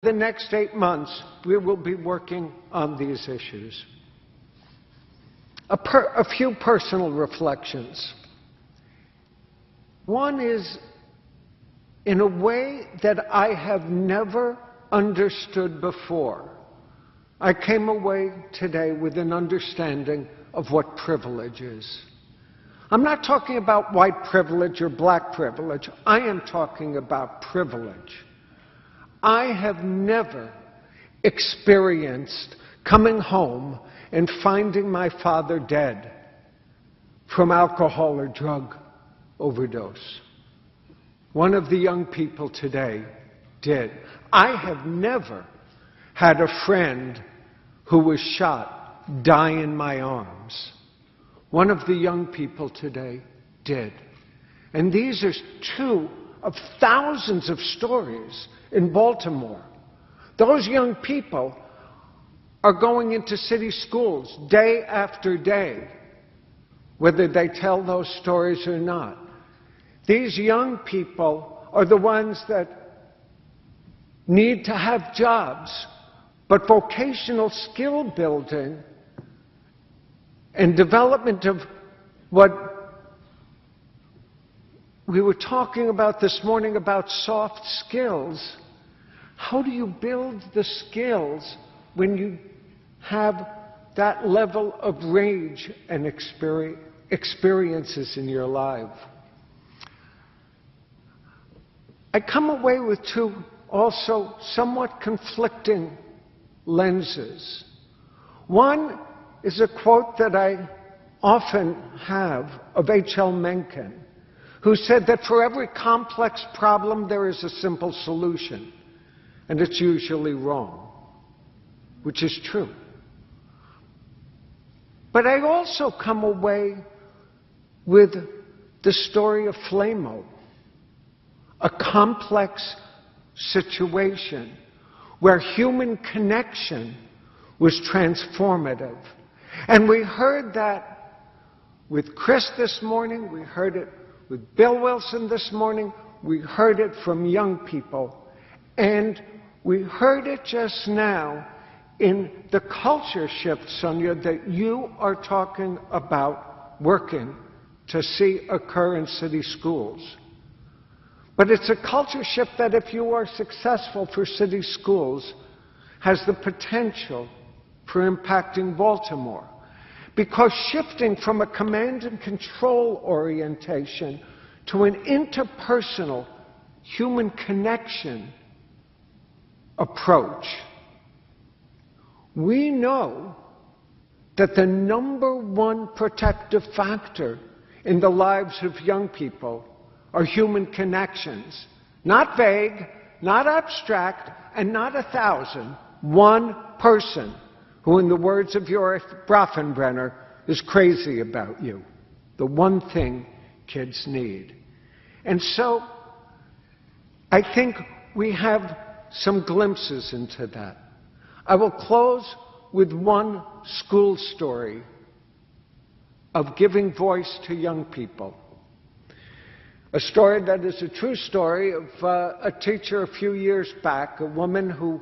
The next 8 months, we will be working on these issues. A few personal reflections. One is, in a way that I have never understood before, I came away today with an understanding of what privilege is. I'm not talking about white privilege or black privilege. I am talking about privilege. I have never experienced coming home and finding my father dead from alcohol or drug overdose. One of the young people today did. I have never had a friend who was shot die in my arms. One of the young people today did. And these are two of thousands of stories in Baltimore. Those young people are going into city schools day after day, whether they tell those stories or not. These young people are the ones that need to have jobs, but vocational skill building and development of what we were talking about this morning about soft skills. How do you build the skills when you have that level of rage and experiences in your life? I come away with two also somewhat conflicting lenses. One is a quote that I often have of H.L. Mencken, who said that for every complex problem there is a simple solution, and it's usually wrong, which is true. But I also come away with the story of Flamo, a complex situation where human connection was transformative. And we heard that with Chris this morning, we heard it with Bill Wilson this morning, we heard it from young people, and we heard it just now in the culture shift, Sonia, that you are talking about working to see occur in city schools. But it's a culture shift that, if you are successful for city schools, has the potential for impacting Baltimore. Because shifting from a command and control orientation to an interpersonal human connection approach, we know that the #1 protective factor in the lives of young people are human connections. Not vague, not abstract, and not 1,000. One person who, in the words of your Brafenbrenner, is crazy about you. The one thing kids need. And so, I think we have some glimpses into that. I will close with one school story of giving voice to young people. A story that is a true story of a teacher a few years back, a woman who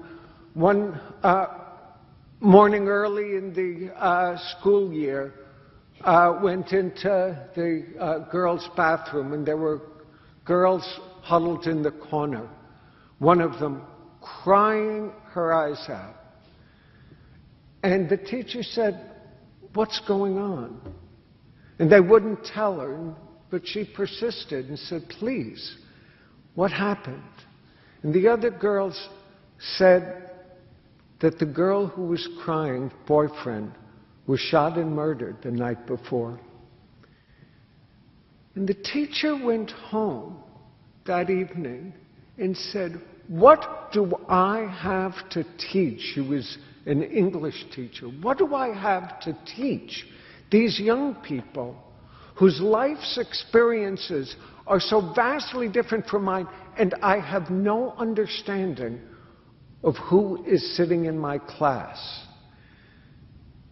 one morning early in the school year went into the girls' bathroom, and there were girls huddled in the corner, one of them crying her eyes out. And the teacher said, "What's going on?" And they wouldn't tell her, but she persisted and said, "Please, what happened?" And the other girls said that the girl who was crying, boyfriend, was shot and murdered the night before. And the teacher went home that evening and said, "What do I have to teach?" She was an English teacher. "What do I have to teach these young people whose life's experiences are so vastly different from mine, and I have no understanding of who is sitting in my class?"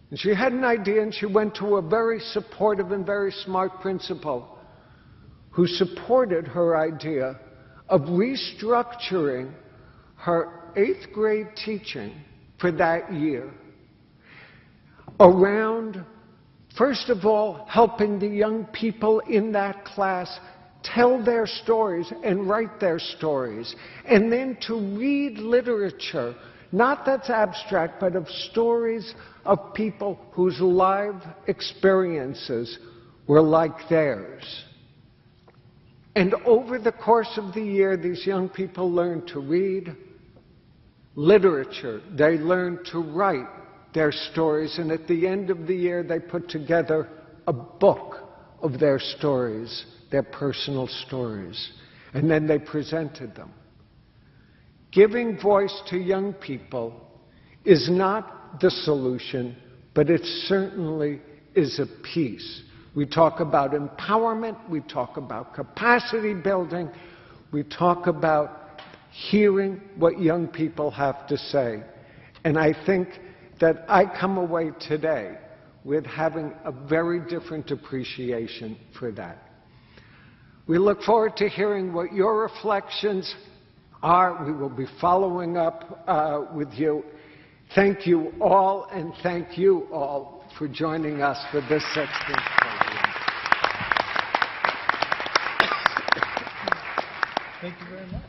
And she had an idea, and she went to a very supportive and very smart principal who supported her idea of restructuring her 8th grade teaching for that year around, first of all, helping the young people in that class tell their stories and write their stories, and then to read literature, not that's abstract, but of stories of people whose life experiences were like theirs. And over the course of the year, these young people learned to read literature. They learned to write their stories, and at the end of the year, they put together a book of their stories, their personal stories, and then they presented them. Giving voice to young people is not the solution, but it certainly is a piece. We talk about empowerment, we talk about capacity building, we talk about hearing what young people have to say. And I think that I come away today with having a very different appreciation for that. We look forward to hearing what your reflections are. We will be following up with you. Thank you all, and thank you all for joining us for this 16th program. Thank you very much.